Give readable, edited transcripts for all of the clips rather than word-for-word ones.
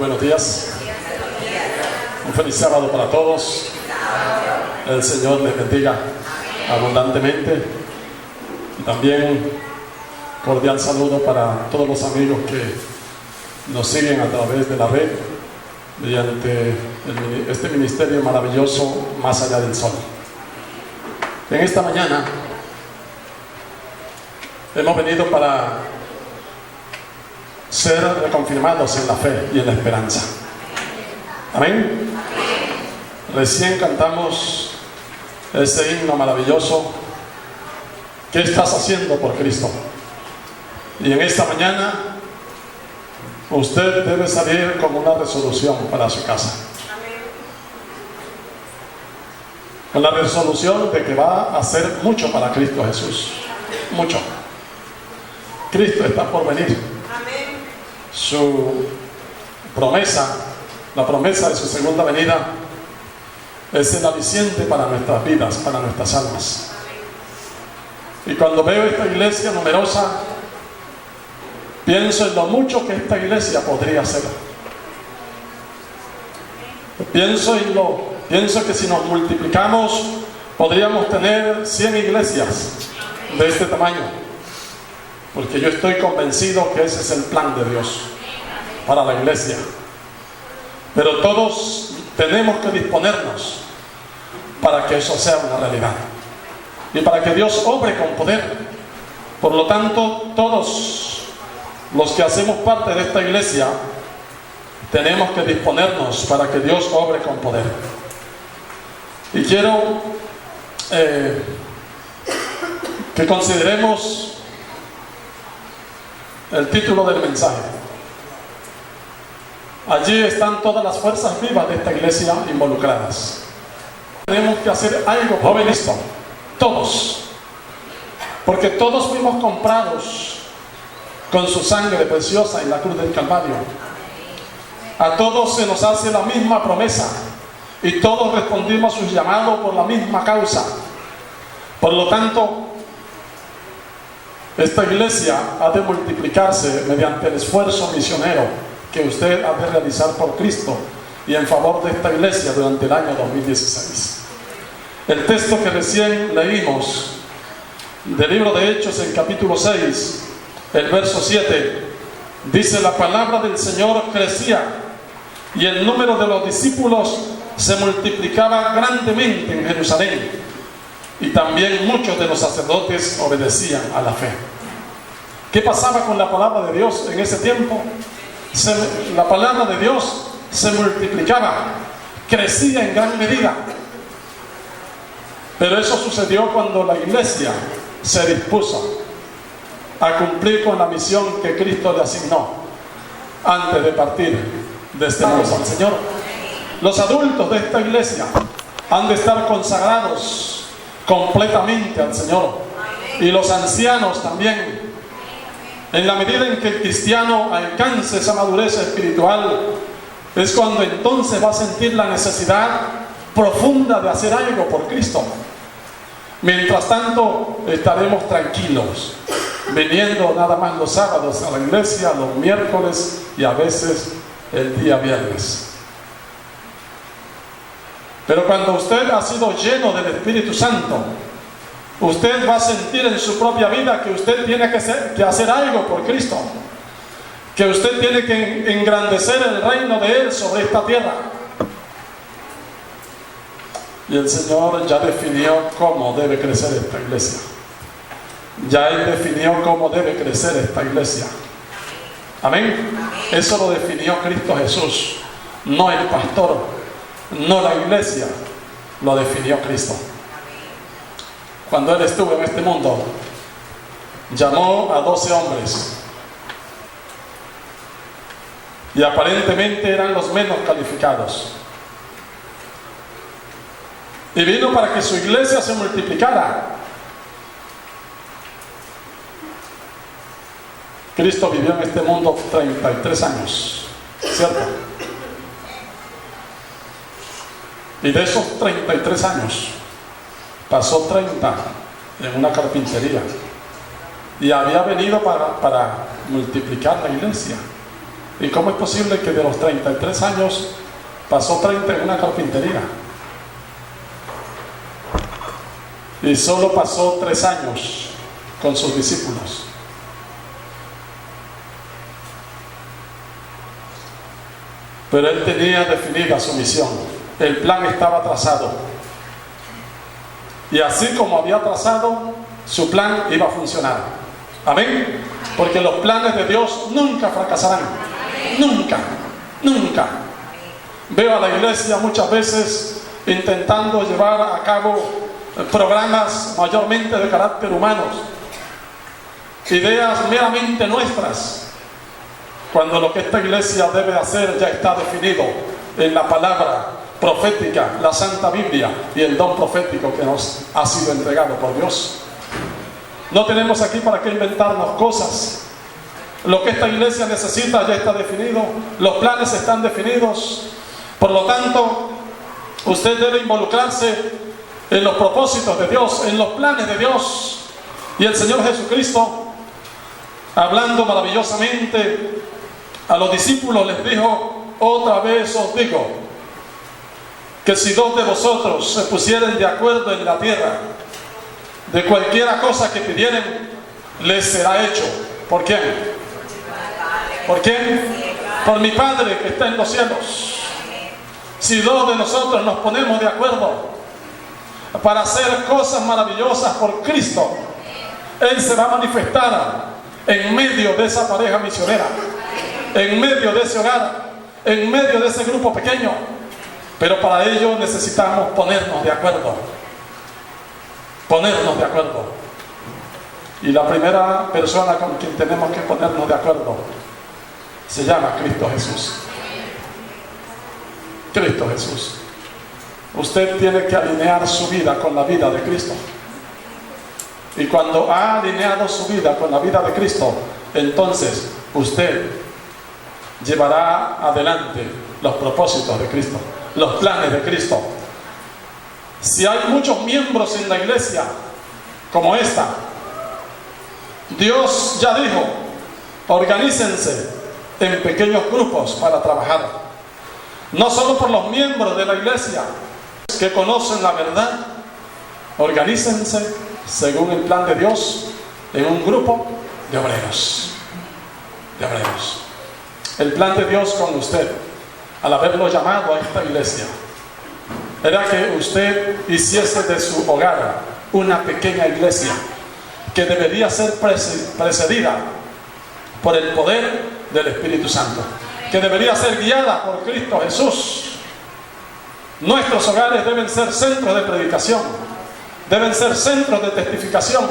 buenos días. Un feliz sábado para todos. El Señor les bendiga abundantemente. Y también cordial saludo para todos los amigos que nos siguen a través de la red mediante este ministerio maravilloso Más Allá del Sol. En esta mañana hemos venido para ser reconfirmados en la fe y en la esperanza. Amén. Recién cantamos ese himno maravilloso, ¿qué estás haciendo por Cristo? Y en esta mañana usted debe salir con una resolución para su casa, con la resolución de que va a hacer mucho para Cristo Jesús. Mucho. Cristo está por venir. Su promesa, la promesa de su segunda venida, es el aliciente para nuestras vidas, para nuestras almas. Y cuando veo esta iglesia numerosa, pienso en lo mucho que esta iglesia podría hacer. Pienso que si nos multiplicamos, podríamos tener 100 iglesias de este tamaño. Porque yo estoy convencido que ese es el plan de Dios para la iglesia. Pero todos tenemos que disponernos para que eso sea una realidad y para que Dios obre con poder. Por lo tanto, todos los que hacemos parte de esta iglesia tenemos que disponernos para que Dios obre con poder. Y quiero que consideremos el título del mensaje. Allí están todas las fuerzas vivas de esta iglesia involucradas. Tenemos que hacer algo por esto, todos, porque todos fuimos comprados con su sangre preciosa en la cruz del Calvario. A todos se nos hace la misma promesa y todos respondimos a su llamado por la misma causa. Por lo tanto, esta iglesia ha de multiplicarse mediante el esfuerzo misionero que usted ha de realizar por Cristo y en favor de esta iglesia durante el año 2016. El texto que recién leímos del libro de Hechos, en capítulo 6, el verso 7, dice: la palabra del Señor crecía y el número de los discípulos se multiplicaba grandemente en Jerusalén, y también muchos de los sacerdotes obedecían a la fe. ¿Qué pasaba con la palabra de Dios en ese tiempo? La palabra de Dios se multiplicaba, crecía en gran medida. Pero eso sucedió cuando la iglesia se dispuso a cumplir con la misión que Cristo le asignó antes de partir de este mundo al Señor. Los adultos de esta iglesia han de estar consagrados completamente al Señor, y los ancianos también. En la medida en que el cristiano alcance esa madurez espiritual, es cuando entonces va a sentir la necesidad profunda de hacer algo por Cristo. Mientras tanto, estaremos tranquilos, viniendo nada más los sábados a la iglesia, los miércoles y a veces el día viernes. Pero cuando usted ha sido lleno del Espíritu Santo, usted va a sentir en su propia vida que usted tiene que hacer algo por Cristo, que usted tiene que engrandecer el reino de Él sobre esta tierra. Y el Señor ya definió cómo debe crecer esta iglesia. Ya Él definió cómo debe crecer esta iglesia. Amén. Eso lo definió Cristo Jesús, no el pastor, no la iglesia, lo definió Cristo. Cuando Él estuvo en este mundo, llamó a 12 hombres y aparentemente eran los menos calificados, y vino para que su iglesia se multiplicara. Cristo vivió en este mundo 33 años, ¿cierto? Y de esos 33 años pasó 30 en una carpintería, y había venido para multiplicar la iglesia. ¿Y cómo es posible que de los 33 años pasó 30 en una carpintería? Y solo pasó 3 años con sus discípulos. Pero él tenía definida su misión. El plan estaba trazado. Y así como había trazado, su plan iba a funcionar. Amén. Porque los planes de Dios nunca fracasarán. Nunca, nunca. Veo a la iglesia muchas veces intentando llevar a cabo programas mayormente de carácter humano, ideas meramente nuestras, cuando lo que esta iglesia debe hacer ya está definido en la palabra profética, la Santa Biblia y el don profético que nos ha sido entregado por Dios. No tenemos aquí para qué inventarnos cosas. Lo que esta iglesia necesita ya está definido, los planes están definidos. Por lo tanto, usted debe involucrarse en los propósitos de Dios, en los planes de Dios. Y el Señor Jesucristo, hablando maravillosamente a los discípulos, les dijo: otra vez os digo, que si 2 de vosotros se pusieren de acuerdo en la tierra, de cualquiera cosa que pidieren, les será hecho. ¿Por quién? ¿Por quién? Por mi Padre que está en los cielos. Si 2 de nosotros nos ponemos de acuerdo para hacer cosas maravillosas por Cristo, Él se va a manifestar en medio de esa pareja misionera, en medio de ese hogar, en medio de ese grupo pequeño. Pero para ello necesitamos ponernos de acuerdo. Ponernos de acuerdo. Y la primera persona con quien tenemos que ponernos de acuerdo se llama Cristo Jesús. Cristo Jesús. Usted tiene que alinear su vida con la vida de Cristo. Y cuando ha alineado su vida con la vida de Cristo, entonces usted llevará adelante los propósitos de Cristo, los planes de Cristo. Si hay muchos miembros en la iglesia como esta, Dios ya dijo: organícense en pequeños grupos para trabajar. No solo por los miembros de la iglesia que conocen la verdad, organícense según el plan de Dios en un grupo de obreros. De obreros. El plan de Dios con usted, al haberlo llamado a esta iglesia, era que usted hiciese de su hogar una pequeña iglesia que debería ser precedida por el poder del Espíritu Santo, que debería ser guiada por Cristo Jesús. Nuestros hogares deben ser centros de predicación, deben ser centros de testificación,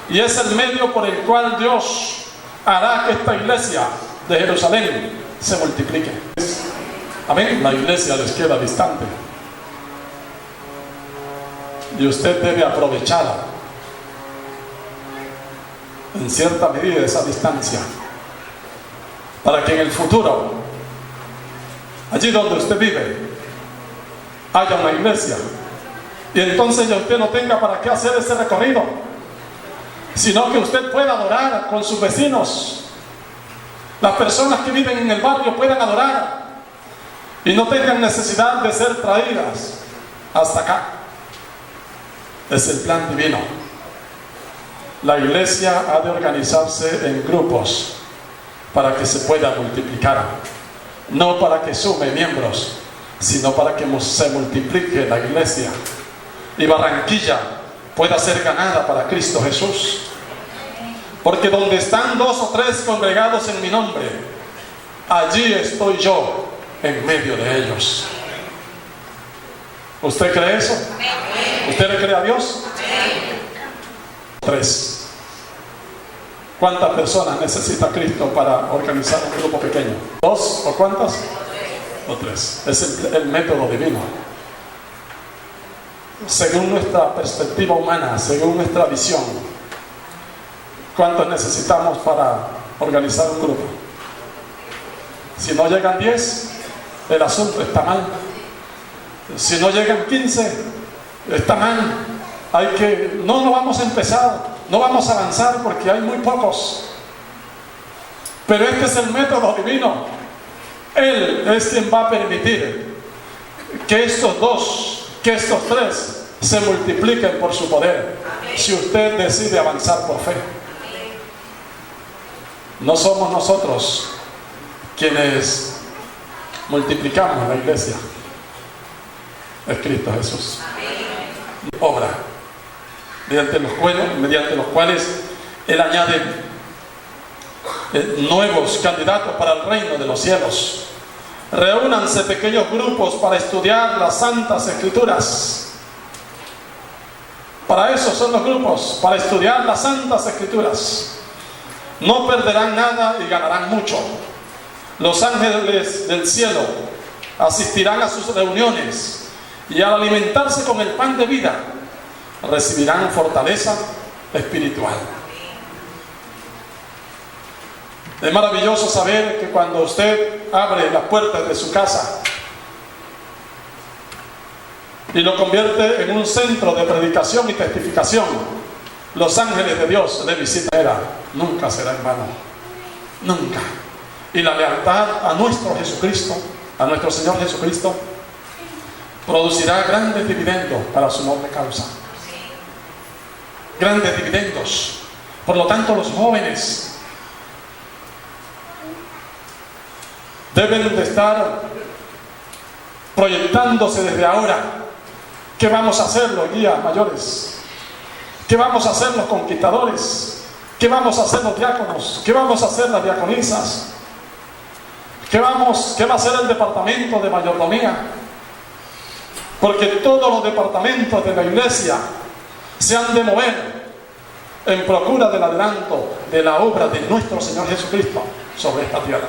y es el medio por el cual Dios hará que esta iglesia de Jerusalén se multiplique. Amén. La iglesia les queda distante y usted debe aprovechar en cierta medida esa distancia para que en el futuro, allí donde usted vive, haya una iglesia, y entonces ya usted no tenga para qué hacer ese recorrido, sino que usted pueda adorar con sus vecinos. Las personas que viven en el barrio puedan adorar y no tengan necesidad de ser traídas hasta acá. Es el plan divino. La iglesia ha de organizarse en grupos para que se pueda multiplicar, no para que sume miembros, sino para que se multiplique la iglesia y Barranquilla pueda ser ganada para Cristo Jesús. Porque donde están 2 o 3 congregados en mi nombre, allí estoy yo en medio de ellos. ¿Usted cree eso? ¿Usted le cree a Dios? 3. ¿Cuántas personas necesita Cristo para organizar un grupo pequeño? 2 o cuántas? O 3. Es el método divino. Según nuestra perspectiva humana, según nuestra visión, ¿cuántos necesitamos para organizar un grupo? Si no llegan 10, el asunto está mal. Si no llegan 15, está mal. No vamos a empezar, no vamos a avanzar porque hay muy pocos. Pero este es el método divino. Él es quien va a permitir que estos dos, que estos tres se multipliquen por su poder, si usted decide avanzar por fe. No somos nosotros quienes multiplicamos la iglesia, es Cristo Jesús. Obra mediante los cuales Él añade nuevos candidatos para el reino de los cielos. Reúnanse pequeños grupos para estudiar las Santas Escrituras. Para eso son los grupos, para estudiar las Santas Escrituras. No perderán nada y ganarán mucho. Los ángeles del cielo asistirán a sus reuniones y al alimentarse con el pan de vida recibirán fortaleza espiritual. Es maravilloso saber que cuando usted abre las puertas de su casa y lo convierte en un centro de predicación y testificación, los ángeles de Dios le visitan. Nunca será en vano, nunca. Y la lealtad a nuestro Jesucristo, a nuestro Señor Jesucristo, producirá grandes dividendos para su noble causa. Grandes dividendos. Por lo tanto, los jóvenes deben de estar proyectándose desde ahora. ¿Qué vamos a hacer los guías mayores? ¿Qué vamos a hacer los conquistadores? ¿Qué vamos a hacer los diáconos? ¿Qué vamos a hacer las diaconisas? ¿Qué va a hacer el departamento de mayordomía? Porque todos los departamentos de la iglesia se han de mover en procura del adelanto de la obra de nuestro Señor Jesucristo sobre esta tierra.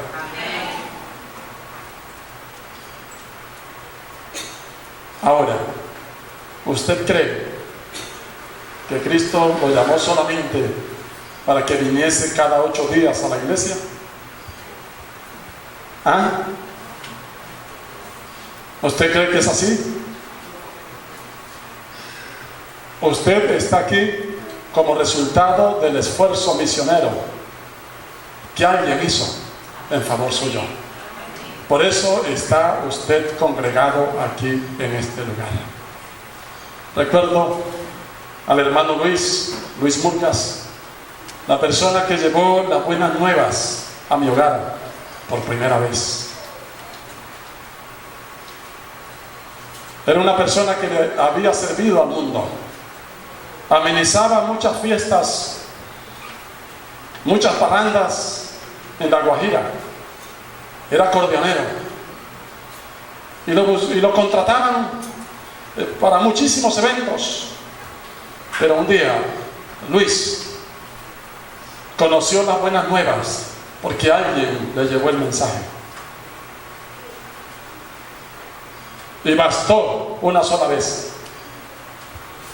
Ahora, ¿usted cree que Cristo lo llamó solamente para que viniese cada 8 días a la iglesia? ¿Ah? ¿Usted cree que es así? Usted está aquí como resultado del esfuerzo misionero que alguien hizo en favor suyo. Por eso está usted congregado aquí en este lugar. Recuerdo al hermano Luis Murgas, la persona que llevó las buenas nuevas a mi hogar por primera vez. Era una persona que le había servido al mundo. Amenizaba muchas fiestas, muchas parrandas en La Guajira. Era acordeonero. Y lo contrataban para muchísimos eventos. Pero un día, Luis conoció las buenas nuevas porque alguien le llevó el mensaje. Y bastó una sola vez.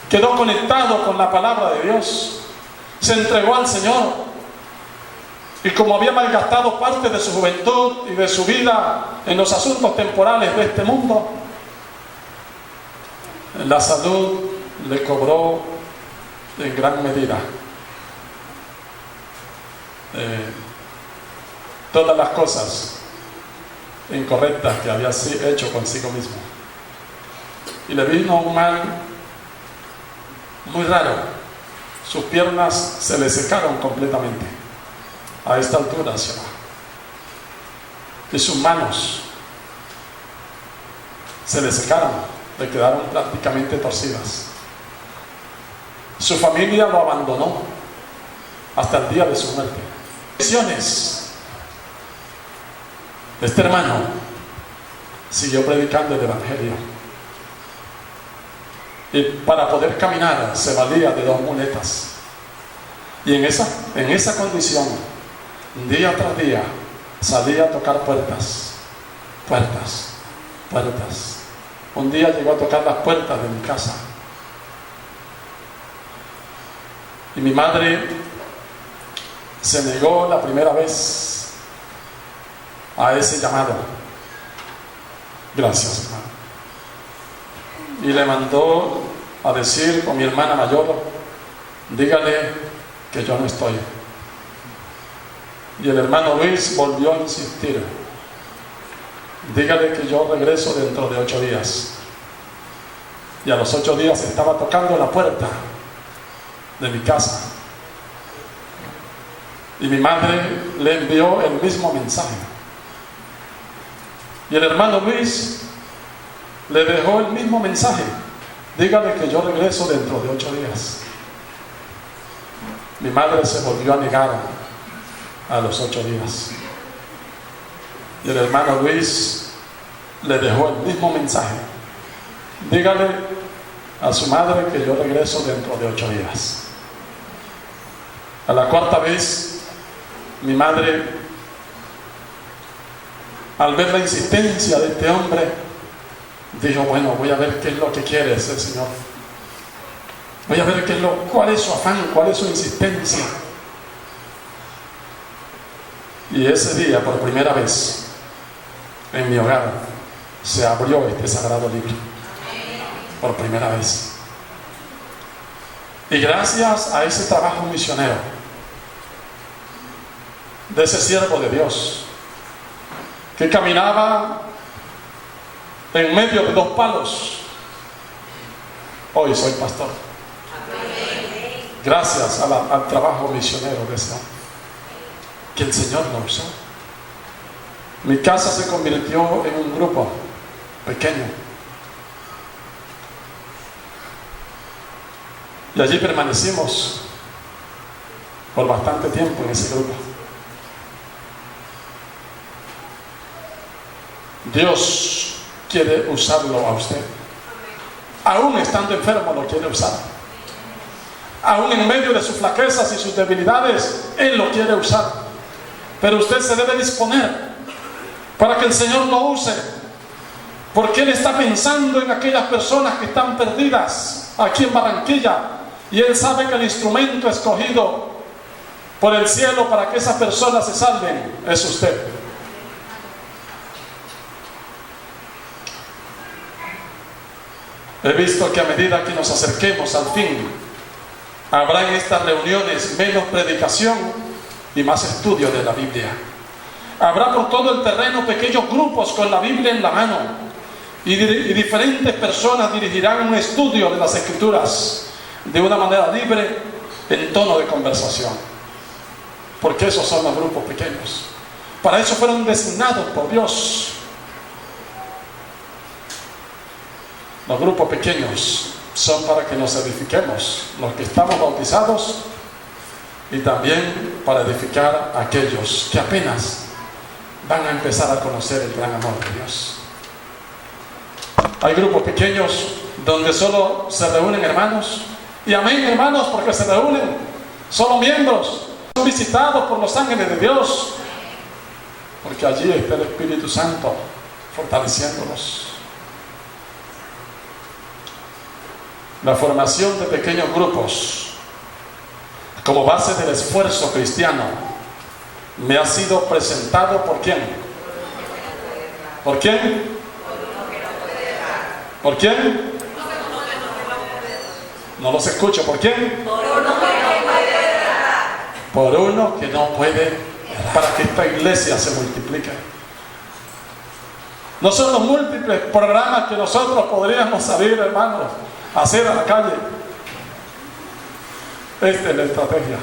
Quedó conectado con la palabra de Dios. Se entregó al Señor. Y como había malgastado parte de su juventud y de su vida en los asuntos temporales de este mundo, la salud le cobró en gran medida todas las cosas incorrectas que había hecho consigo mismo. Y le vino un mal muy raro. Sus piernas se le secaron completamente. A esta altura se va. Y sus manos se le secaron, le quedaron prácticamente torcidas. Su familia lo abandonó hasta el día de su muerte. Este hermano siguió predicando el evangelio. Y para poder caminar se valía de 2 muletas. Y en esa condición, día tras día, salía a tocar puertas. Un día llegó a tocar las puertas de mi casa. Y mi madre se negó la primera vez a ese llamado. Gracias, hermano. Y le mandó a decir con mi hermana mayor: dígale que yo no estoy. Y el hermano Luis volvió a insistir: dígale que yo regreso dentro de 8 días. Y a los 8 días estaba tocando la puerta de mi casa. Y mi madre le envió el mismo mensaje. Y el hermano Luis le dejó el mismo mensaje: dígale que yo regreso dentro de 8 días. Mi madre se volvió a negar a los 8 días. Y el hermano Luis le dejó el mismo mensaje: dígale a su madre que yo regreso dentro de 8 días. A la 4ª vez, mi madre, al ver la insistencia de este hombre, dijo: bueno, voy a ver qué es lo que quiere ese señor. Voy a ver cuál es su afán, cuál es su insistencia. Y ese día, por primera vez en mi hogar, se abrió este sagrado libro. Por primera vez. Y gracias a ese trabajo misionero de ese siervo de Dios, que caminaba en medio de 2 palos, hoy soy pastor. Gracias al trabajo misionero de ese hombre, que el Señor lo usó. Mi casa se convirtió en un grupo pequeño. Y allí permanecimos por bastante tiempo en ese grupo. Dios quiere usarlo a usted. Aún estando enfermo lo quiere usar. Aún en medio de sus flaquezas y sus debilidades, Él lo quiere usar. Pero usted se debe disponer para que el Señor lo use, porque Él está pensando en aquellas personas que están perdidas aquí en Barranquilla, y Él sabe que el instrumento escogido por el cielo para que esas personas se salven es usted. He visto que a medida que nos acerquemos al fin, habrá en estas reuniones menos predicación y más estudio de la Biblia. Habrá por todo el terreno pequeños grupos con la Biblia en la mano, y diferentes personas dirigirán un estudio de las Escrituras de una manera libre, en tono de conversación. Porque esos son los grupos pequeños. Para eso fueron designados por Dios. Los grupos pequeños son para que nos edifiquemos, los que estamos bautizados, y también para edificar a aquellos que apenas van a empezar a conocer el gran amor de Dios. Hay grupos pequeños donde solo se reúnen hermanos, y amén, hermanos, porque se reúnen solo miembros, son visitados por los ángeles de Dios, porque allí está el Espíritu Santo fortaleciéndolos. La formación de pequeños grupos como base del esfuerzo cristiano me ha sido presentado ¿por quién? ¿Por quién? ¿Por quién? No los escucho. ¿Por quién? Por uno que no puede, para que esta iglesia se multiplique. No son los múltiples programas que nosotros podríamos salir, hermanos, a hacer a la calle. Esta es la estrategia,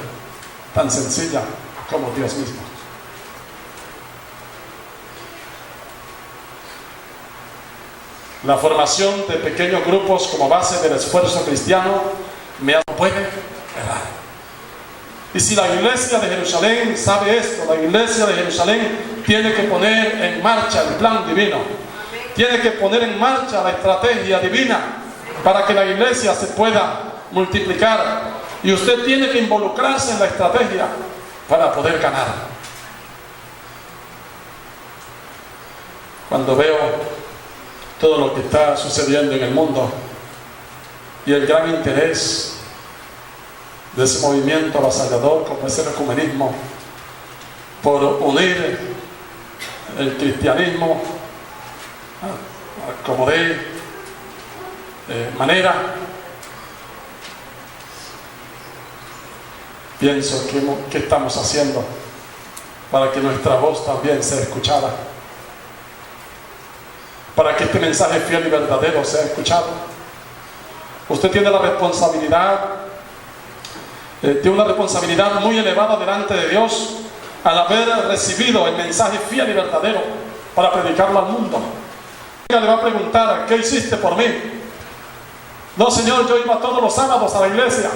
tan sencilla como Dios mismo. La formación de pequeños grupos como base del esfuerzo cristiano no puede errar. Y si la iglesia de Jerusalén sabe esto, la iglesia de Jerusalén tiene que poner en marcha el plan divino, tiene que poner en marcha la estrategia divina para que la iglesia se pueda multiplicar. Y usted tiene que involucrarse en la estrategia para poder ganar. Cuando veo todo lo que está sucediendo en el mundo y el gran interés de ese movimiento avasallador como es el ecumenismo por unir el cristianismo como de manera, pienso que ¿qué estamos haciendo? para que nuestra voz también sea escuchada, para que este mensaje fiel y verdadero sea escuchado. Usted tiene la responsabilidad, tiene una responsabilidad muy elevada delante de Dios al haber recibido el mensaje fiel y verdadero para predicarlo al mundo. Le va a preguntar: ¿qué hiciste por mí? No, Señor, yo iba todos los sábados a la iglesia.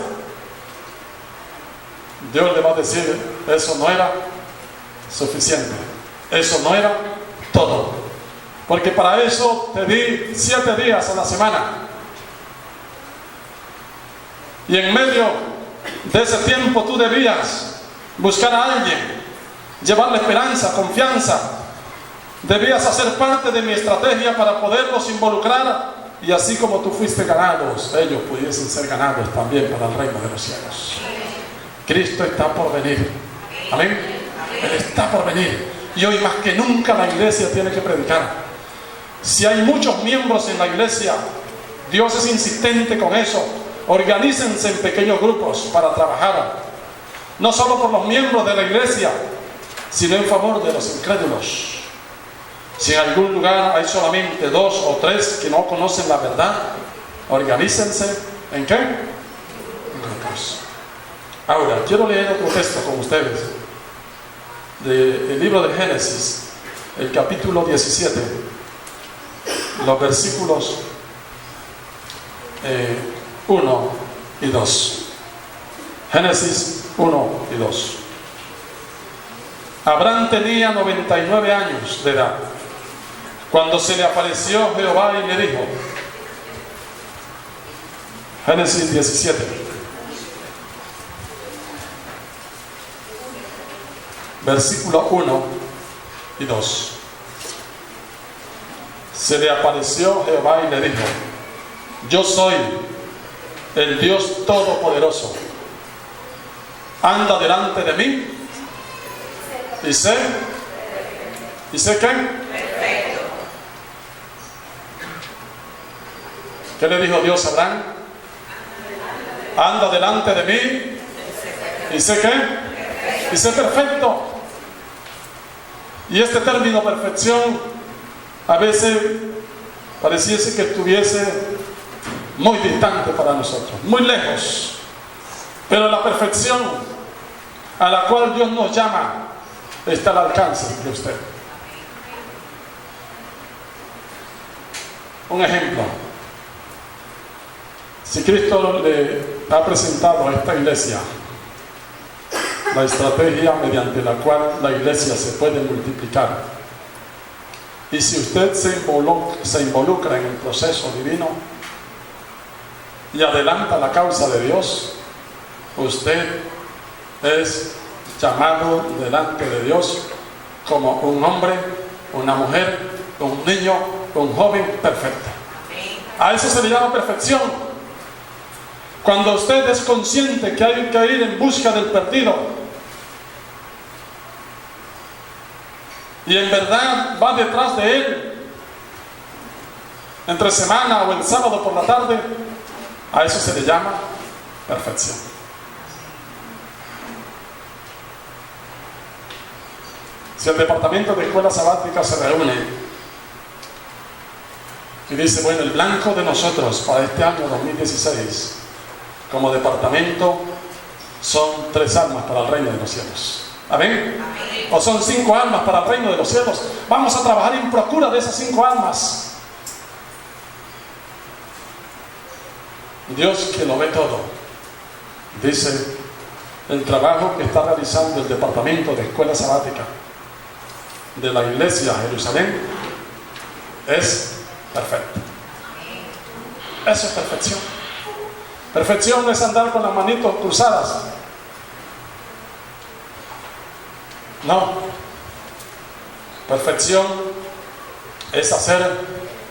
Dios le va a decir: eso no era suficiente, eso no era todo, porque para eso te di 7 días a la semana, y en medio de ese tiempo tú debías buscar a alguien, llevarle esperanza, confianza. Debías hacer parte de mi estrategia para poderlos involucrar, y así como tú fuiste ganados, ellos pudiesen ser ganados también para el reino de los cielos. Cristo está por venir. Amén. Él está por venir, y hoy más que nunca la iglesia tiene que predicar. Si hay muchos miembros en la iglesia, Dios es insistente con eso. Organícense en pequeños grupos para trabajar, no solo por los miembros de la iglesia, sino en favor de los incrédulos. Si en algún lugar hay solamente 2 o 3 que no conocen la verdad, organícense ¿en qué? En grupos. Ahora, quiero leer otro texto con ustedes del libro de Génesis, el capítulo 17, los versículos 1 y 2. Génesis 1 y 2. Abraham tenía 99 años de edad cuando se le apareció Jehová y le dijo. Génesis 17, versículo 1 y 2. Se le apareció Jehová y le dijo: yo soy el Dios Todopoderoso. Anda delante de mí y sé qué. ¿Qué le dijo Dios a Abraham? Anda delante de mí y sé qué. Y sé perfecto. Y este término perfección a veces pareciese que estuviese muy distante para nosotros, muy lejos. Pero la perfección a la cual Dios nos llama está al alcance de usted. Un ejemplo: si Cristo le ha presentado a esta iglesia la estrategia mediante la cual la iglesia se puede multiplicar, y si usted se involucra en el proceso divino y adelanta la causa de Dios, usted es llamado delante de Dios como un hombre, una mujer, un niño, un joven perfecto. A eso se le llama perfección. Cuando usted es consciente que hay que ir en busca del perdido y en verdad va detrás de él entre semana o el sábado por la tarde, a eso se le llama perfección. Si el departamento de escuela sabática se reúne y dice: bueno, el blanco de nosotros para este año 2016 como departamento son 3 almas para el reino de los cielos. ¿Amén? Amén. O son 5 almas para el reino de los cielos. Vamos a trabajar en procura de esas 5 almas. Dios, que lo ve todo, dice: el trabajo que está realizando el departamento de escuela sabática de la iglesia Jerusalén es perfecto. Eso es perfección. Perfección no es andar con las manitos cruzadas. No. Perfección es hacer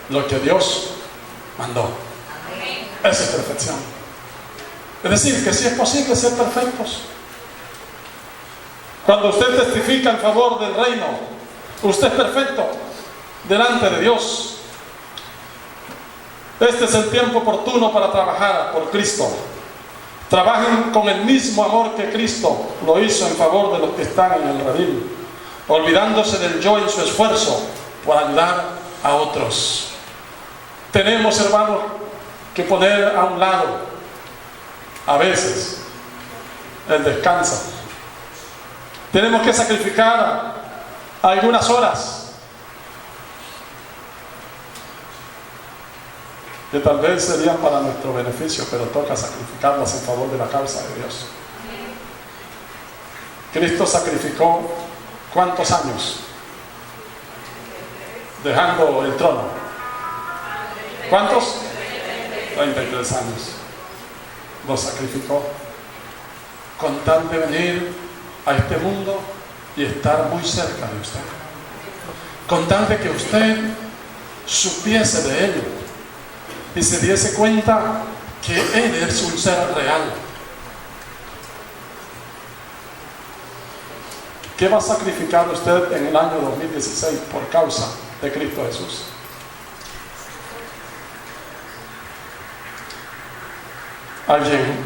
lo que Dios mandó. Esa es perfección. Es decir, que sí es posible ser perfectos. Cuando usted testifica en favor del reino, usted es perfecto delante de Dios. Este es el tiempo oportuno para trabajar por Cristo. Trabajen con el mismo amor que Cristo lo hizo en favor de los que están en el redil. olvidándose del yo en su esfuerzo por ayudar a otros. Tenemos, hermanos, que poner a un lado a veces el descanso. Tenemos que sacrificar algunas horas que tal vez serían para nuestro beneficio, pero toca sacrificarlas en favor de la causa de Dios. Cristo sacrificó ¿cuántos años? Dejando el trono. ¿Cuántos? 33 años. Lo sacrificó con tal de venir a este mundo y estar muy cerca de usted, con tal de que usted supiese de Él y se diese cuenta que Él es un ser real. ¿Qué va a sacrificar usted en el año 2016 por causa de Cristo Jesús? Alguien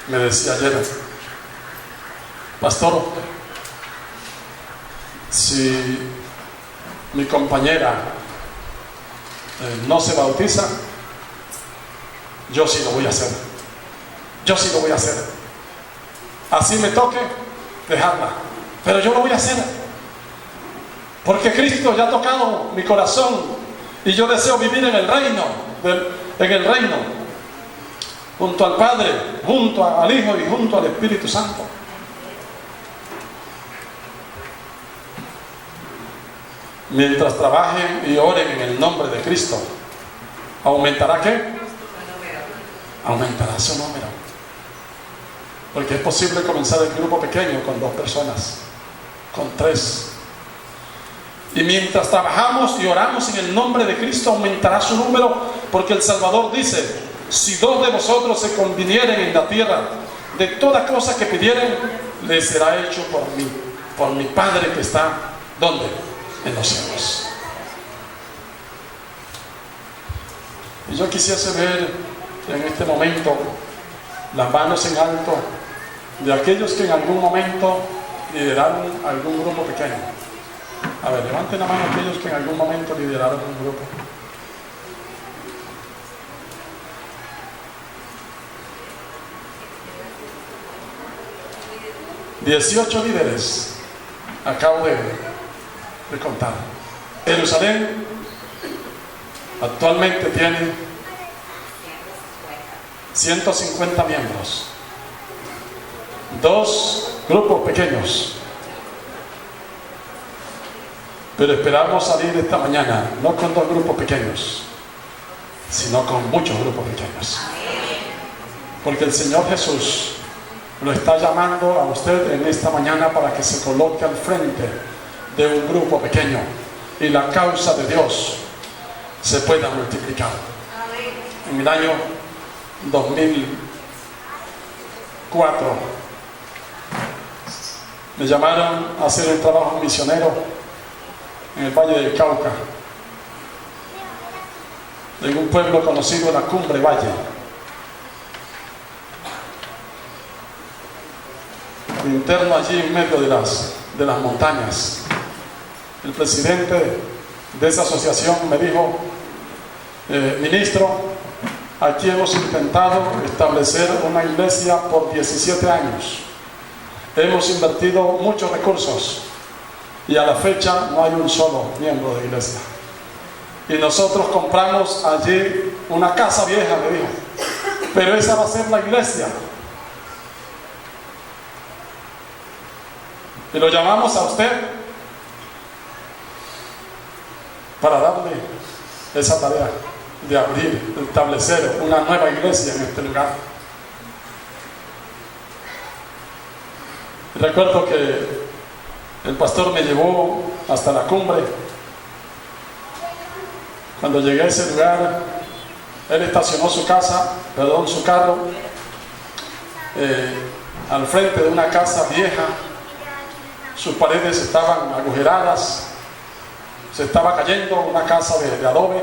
me decía ayer: pastor, si mi compañera no se bautiza, yo sí lo voy a hacer. Yo sí lo voy a hacer. Así me toque dejarla, pero yo lo voy a hacer. Porque Cristo ya ha tocado mi corazón y yo deseo vivir en el reino, junto al Padre, junto al Hijo y junto al Espíritu Santo. Mientras trabajen y oren en el nombre de Cristo, ¿aumentará qué? Aumentará su número. Porque es posible comenzar el grupo pequeño con 2 personas, con 3. Y mientras trabajamos y oramos en el nombre de Cristo, aumentará su número, porque el Salvador dice: si 2 de vosotros se convinieren en la tierra de toda cosa que pidieren, les será hecho por mi Padre que está, ¿dónde? En los cielos. Y yo quisiese ver en este momento las manos en alto de aquellos que en algún momento lideraron algún grupo pequeño. A ver, levanten la mano aquellos que en algún momento lideraron un grupo. $18 líderes acabo de contar. Jerusalén actualmente tiene 150 miembros, 2 grupos pequeños, pero esperamos salir esta mañana no con 2 grupos pequeños, sino con muchos grupos pequeños, porque el Señor Jesús lo está llamando a usted en esta mañana para que se coloque al frente de un grupo pequeño y la causa de Dios se pueda multiplicar. En el año 2004 me llamaron a hacer un trabajo misionero en el Valle del Cauca, en un pueblo conocido, la Cumbre Valle. Interno allí en medio de las montañas. El presidente de esa asociación me dijo: ministro, aquí hemos intentado establecer una iglesia por 17 años. Hemos invertido muchos recursos y a la fecha no hay un solo miembro de iglesia. Y nosotros compramos allí una casa vieja, me dijo, pero esa va a ser la iglesia. Y lo llamamos a usted para darle esa tarea de abrir, de establecer una nueva iglesia en este lugar. Recuerdo que el pastor me llevó hasta la cumbre. Cuando llegué a ese lugar, él estacionó su carro al frente de una casa vieja. Sus paredes estaban agujeradas, se estaba cayendo, una casa de adobe.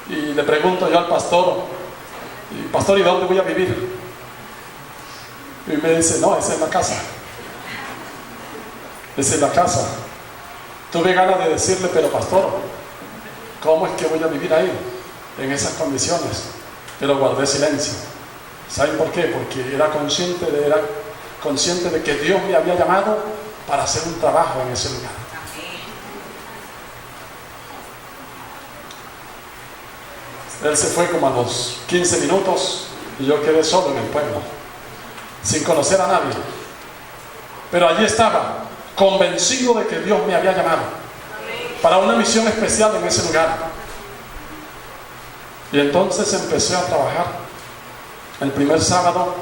Y le pregunto yo al pastor: pastor, ¿y dónde voy a vivir? Y me dice: no, esa es la casa. Desde la casa tuve ganas de decirle, pero pastor, ¿cómo es que voy a vivir ahí, en esas condiciones? Pero guardé silencio. ¿Saben por qué? Porque era consciente de que Dios me había llamado para hacer un trabajo en ese lugar. Él se fue como a los 15 minutos y yo quedé solo en el pueblo, sin conocer a nadie. Pero allí estaba, convencido de que Dios me había llamado para una misión especial en ese lugar. Y entonces empecé a trabajar. El primer sábado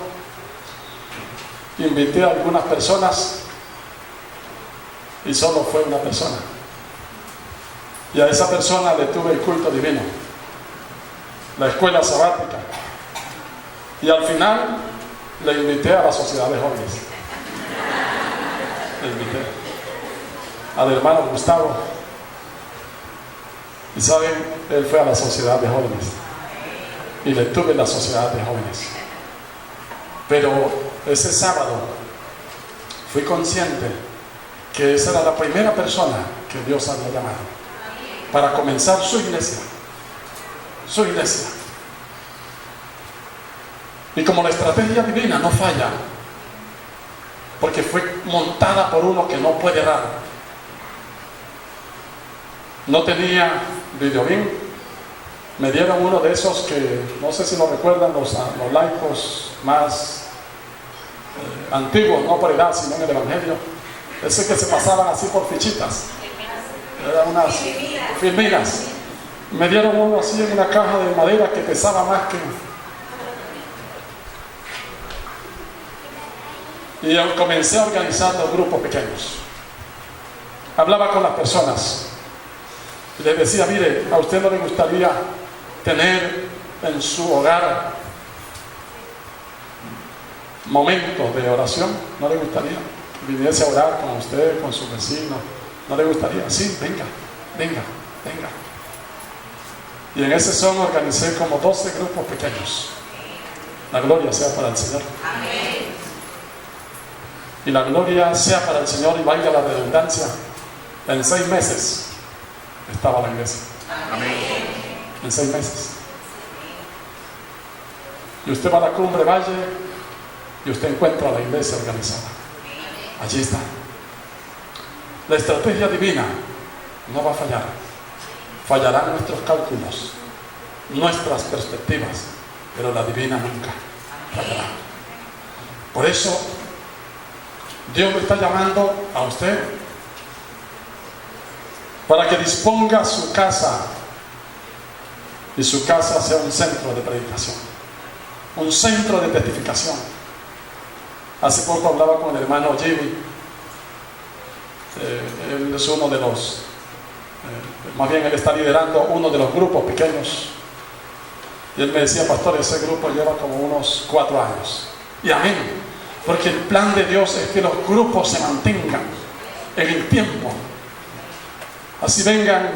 invité a algunas personas y solo fue una persona. Y a esa persona le tuve el culto divino, la escuela sabática, y al final le invité a la sociedad de jóvenes. Le invité al hermano Gustavo, y saben, él fue a la sociedad de jóvenes y le tuve la sociedad de jóvenes. Pero ese sábado fui consciente que esa era la primera persona que Dios había llamado para comenzar su iglesia. Su iglesia. Y como la estrategia divina no falla, porque fue montada por uno que no puede errar. No tenía videobeam. Me dieron uno de esos que, no sé si lo recuerdan, los laicos más antiguos, no por edad, sino en el Evangelio. Ese que se pasaban así por fichitas. Eran unas filminas. Me dieron uno así en una caja de madera que pesaba más que... Y yo comencé a organizar los grupos pequeños. Hablaba con las personas y les decía, mire, ¿a usted no le gustaría tener en su hogar momentos de oración? ¿No le gustaría que viniese a orar con usted, con su vecino? ¿No le gustaría? Sí, venga. Y en ese son organicé como 12 grupos pequeños. La gloria sea para el Señor. Amén. Y la gloria sea para el Señor, y valga la redundancia. En 6 meses estaba la iglesia. Amén. En 6 meses. Y usted va a la Cumbre Valle y usted encuentra la iglesia organizada. Allí está. La estrategia divina no va a fallar. Fallarán nuestros cálculos, nuestras perspectivas, pero la divina nunca fallará. Por eso Dios me está llamando a usted para que disponga su casa y su casa sea un centro de predicación, un centro de testificación. Hace poco hablaba con el hermano Jimmy. Él es uno de los, más bien él está liderando uno de los grupos pequeños, y él me decía, pastor, ese grupo lleva como unos 4 años. Y amén, porque el plan de Dios es que los grupos se mantengan en el tiempo. Así vengan,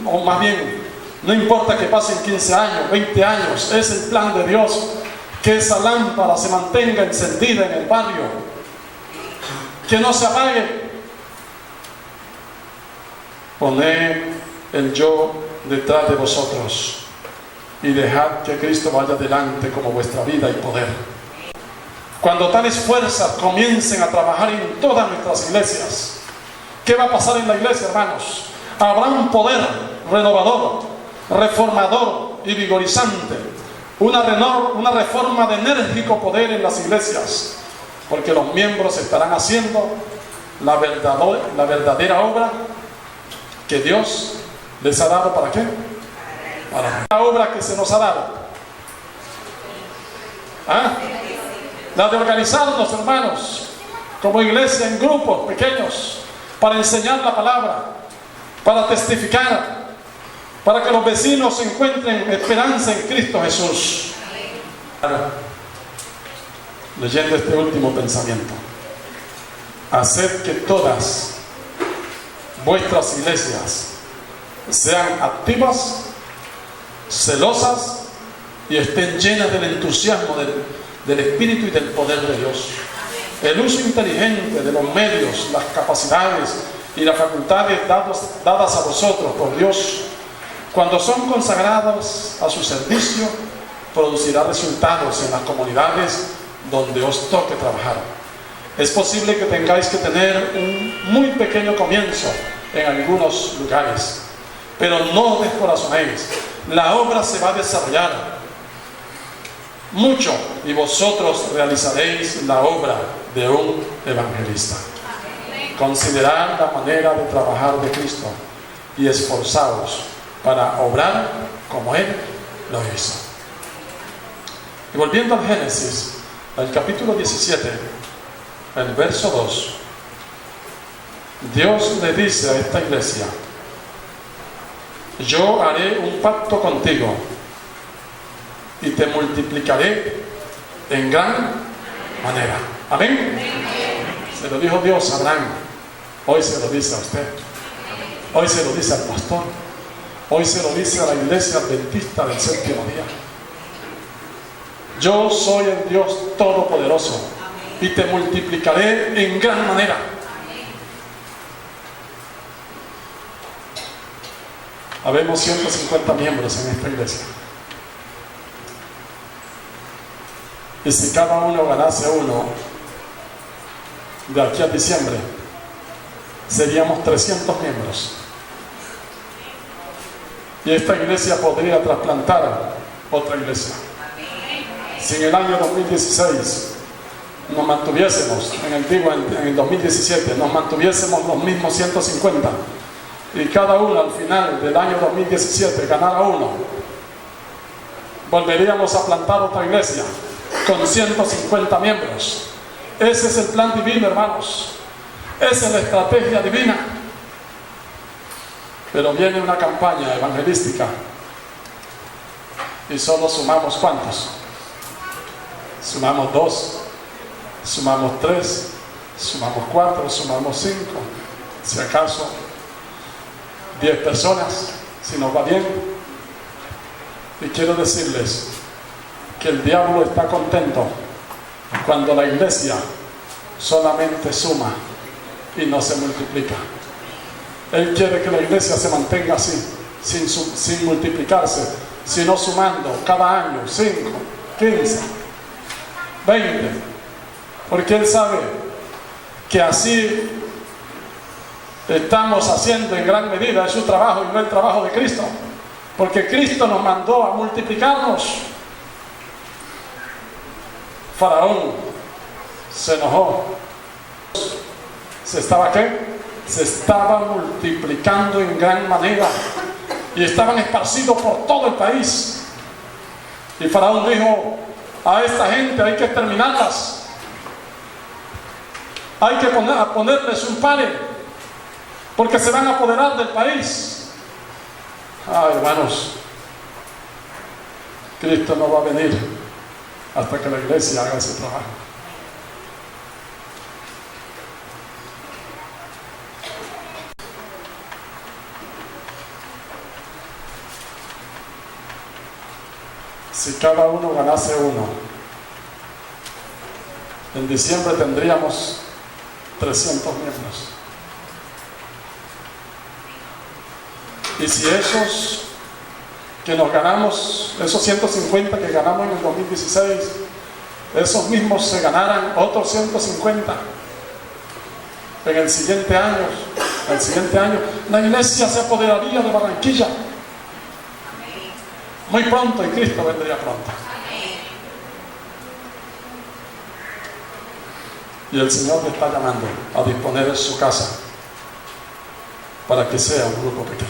o más bien, no importa que pasen 15 años, 20 años, es el plan de Dios que esa lámpara se mantenga encendida en el barrio, que no se apague. Poned el yo detrás de vosotros y dejad que Cristo vaya delante como vuestra vida y poder. Cuando tales fuerzas comiencen a trabajar en todas nuestras iglesias, ¿qué va a pasar en la iglesia, hermanos? Habrá un poder renovador, reformador y vigorizante, una reforma de enérgico poder en las iglesias, porque los miembros estarán haciendo la verdadera obra que Dios les ha dado. ¿Para qué? Para la obra que se nos ha dado. La de organizarnos, hermanos, como iglesia en grupos pequeños, para enseñar la palabra, para testificar, para que los vecinos encuentren esperanza en Cristo Jesús. Leyendo este último pensamiento: haced que todas vuestras iglesias sean activas, celosas y estén llenas del entusiasmo del Espíritu y del poder de Dios. el uso inteligente de los medios, las capacidades y las facultades dadas a vosotros por Dios, cuando son consagrados a su servicio, producirá resultados en las comunidades donde os toque trabajar. Es posible que tengáis que tener un muy pequeño comienzo en algunos lugares, pero no os descorazonéis. La obra se va a desarrollar mucho y vosotros realizaréis la obra de un evangelista. Considerad la manera de trabajar de Cristo y esforzaos para obrar como Él lo hizo. Y volviendo al Génesis, al capítulo 17, el verso 2, Dios le dice a esta iglesia: yo haré un pacto contigo y te multiplicaré en gran manera. Amén. Se lo dijo Dios a Abraham, hoy se lo dice a usted, hoy se lo dice al pastor, hoy se lo dice a la iglesia adventista del séptimo día. Yo soy el Dios Todopoderoso y te multiplicaré en gran manera. Habemos 150 miembros en esta iglesia. Y si cada uno ganase uno, de aquí a diciembre, seríamos 300 miembros. Y esta iglesia podría trasplantar otra iglesia. Si en el año 2016 nos mantuviésemos, en el 2017, nos mantuviésemos los mismos 150, y cada uno al final del año 2017 ganara uno, volveríamos a plantar otra iglesia con 150 miembros. Ese es el plan divino, hermanos. Esa es la estrategia divina. Pero viene una campaña evangelística y solo sumamos ¿cuántos? Sumamos 2, sumamos 3, sumamos 4, sumamos 5, si acaso 10 personas, si nos va bien. Y quiero decirles que el diablo está contento cuando la iglesia solamente suma y no se multiplica. Él quiere que la iglesia se mantenga así, sin multiplicarse, sino sumando cada año 5, 15, 20, porque Él sabe que así estamos haciendo en gran medida su trabajo y no el trabajo de Cristo, porque Cristo nos mandó a multiplicarnos. Faraón se enojó. ¿Se estaba qué? Se estaba multiplicando en gran manera y estaban esparcidos por todo el país. Y Faraón dijo: a esta gente hay que exterminarlas, hay que ponerles un pare, porque se van a apoderar del país. Ay, hermanos, Cristo no va a venir hasta que la iglesia haga ese trabajo. Si cada uno ganase uno, en diciembre tendríamos 300 miembros. Y si esos que nos ganamos, esos 150 que ganamos en el 2016, esos mismos se ganaran otros 150 en el siguiente año, la iglesia se apoderaría de Barranquilla muy pronto, y Cristo vendría pronto. Y el Señor le está llamando a disponer de su casa para que sea un grupo pequeño.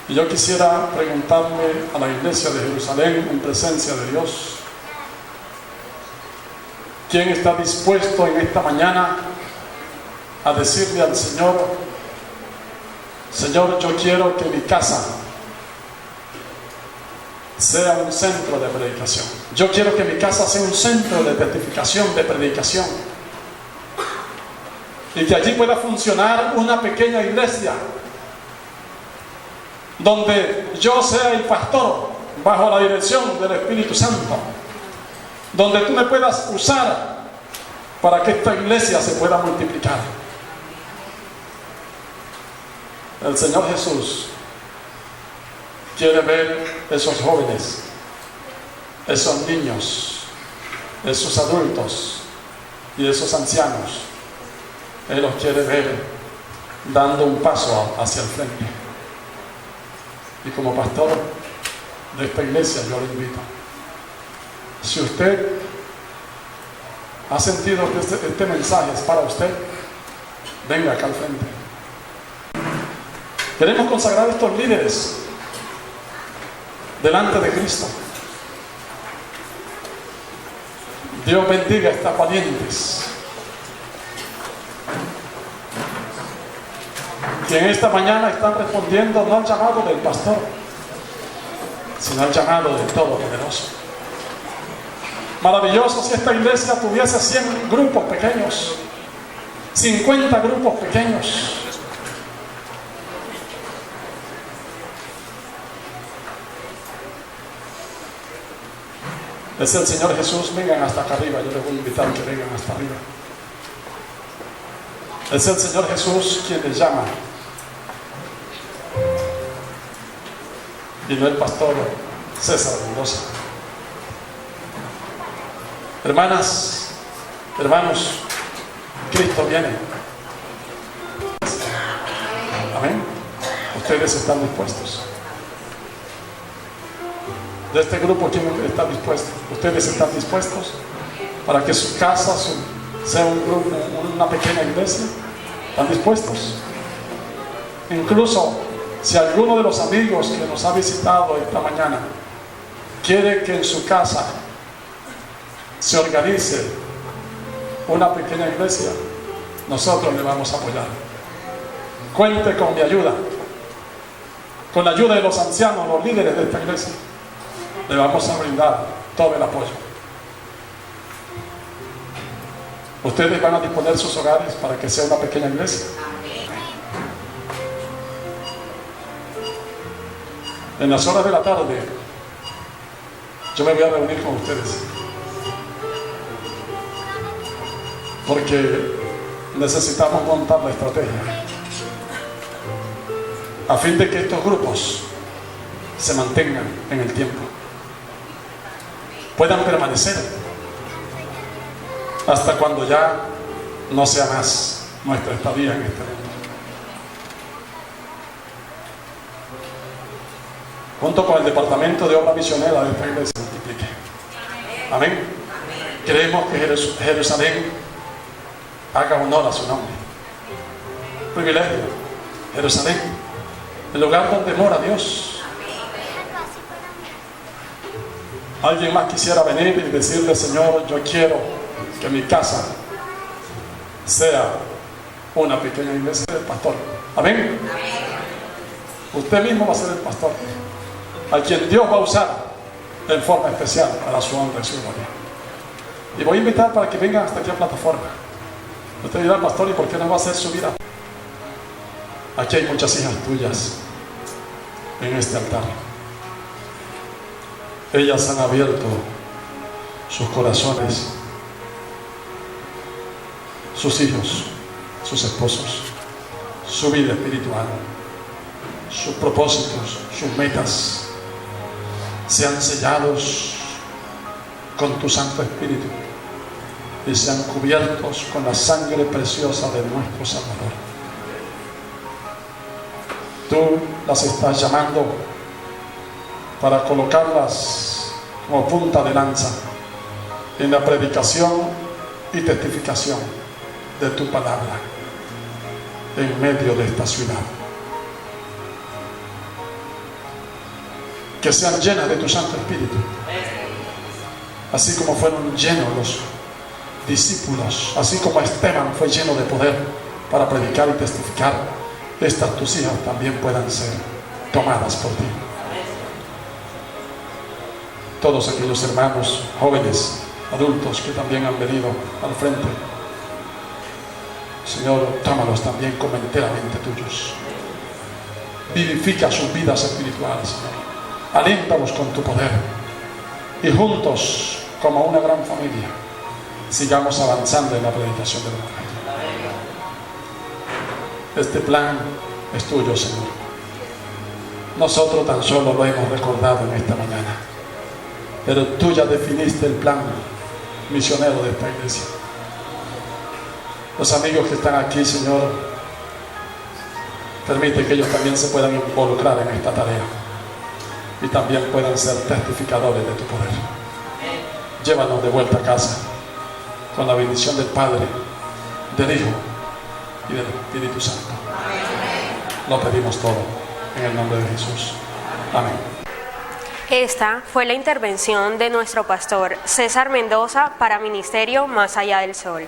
Y yo quisiera preguntarle a la iglesia de Jerusalén, en presencia de Dios, ¿quién está dispuesto en esta mañana a decirle al Señor: Señor, yo quiero que mi casa sea un centro de predicación? Yo quiero que mi casa sea un centro de testificación, de predicación, y que allí pueda funcionar una pequeña iglesia donde yo sea el pastor bajo la dirección del Espíritu Santo, donde tú me puedas usar para que esta iglesia se pueda multiplicar. El Señor Jesús quiere ver esos jóvenes, esos niños, esos adultos y esos ancianos. Él los quiere ver dando un paso hacia el frente. Y como pastor de esta iglesia, yo le invito, si usted ha sentido que este mensaje es para usted, venga acá al frente. Queremos consagrar estos líderes delante de Cristo. Dios bendiga a estas valientes que en esta mañana están respondiendo no al llamado del pastor, sino al llamado del Todopoderoso. Maravilloso si esta iglesia tuviese 100 grupos pequeños, 50 grupos pequeños. Es el Señor Jesús. Vengan hasta acá arriba. Yo les voy a invitar que vengan hasta arriba. Es el Señor Jesús quien les llama, y no el pastor César Mendoza. Hermanas, hermanos, Cristo viene. Amén. Ustedes están dispuestos. De este grupo, ¿quién está dispuesto? Ustedes están dispuestos para que su casa sea un grupo, una pequeña iglesia. ¿Están dispuestos? Incluso si alguno de los amigos que nos ha visitado esta mañana quiere que en su casa se organice una pequeña iglesia, nosotros le vamos a apoyar. Cuente con mi ayuda, con la ayuda de los ancianos, los líderes de esta iglesia. Le vamos a brindar todo el apoyo. Ustedes van a disponer sus hogares para que sea una pequeña iglesia. En las horas de la tarde yo me voy a reunir con ustedes, porque necesitamos montar la estrategia a fin de que estos grupos se mantengan en el tiempo, puedan permanecer hasta cuando ya no sea más nuestra estadía en este mundo. Junto con el departamento de obra misionera de esta iglesia, multiplique. Amén. Queremos que Jerusalén haga honor a su nombre. Privilegio. Jerusalén, el lugar donde mora Dios. Alguien más quisiera venir y decirle: Señor, yo quiero que mi casa sea una pequeña iglesia del pastor. Amén. Usted mismo va a ser el pastor, a quien Dios va a usar en forma especial para su honra y su gloria. Y voy a invitar para que vengan hasta aquí a plataforma. Usted dirá: pastor, ¿y por qué no va a hacer su vida? Aquí hay muchas hijas tuyas en este altar. Ellas han abierto sus corazones, sus hijos, sus esposos, su vida espiritual, sus propósitos, sus metas, sean sellados con tu Santo Espíritu y sean cubiertos con la sangre preciosa de nuestro Salvador. Tú las estás llamando para colocarlas como punta de lanza en la predicación y testificación de tu palabra en medio de esta ciudad. Que sean llenas de tu Santo Espíritu, así como fueron llenos los discípulos, así como Esteban fue lleno de poder para predicar y testificar. Estas tus hijas también puedan ser tomadas por ti. Todos aquellos hermanos, jóvenes, adultos que también han venido al frente, Señor, tómalos también como enteramente tuyos. Vivifica sus vidas espirituales, Señor. Aliéntalos con tu poder y juntos como una gran familia, sigamos avanzando en la predicación del Evangelio. Este plan es tuyo, Señor. Nosotros tan solo lo hemos recordado en esta mañana, pero tú ya definiste el plan misionero de esta iglesia. Los amigos que están aquí, Señor, permite que ellos también se puedan involucrar en esta tarea y también puedan ser testificadores de tu poder. Llévanos de vuelta a casa con la bendición del Padre, del Hijo y del Espíritu Santo. Lo pedimos todo en el nombre de Jesús. Amén. Esta fue la intervención de nuestro pastor César Mendoza para Ministerio Más Allá del Sol.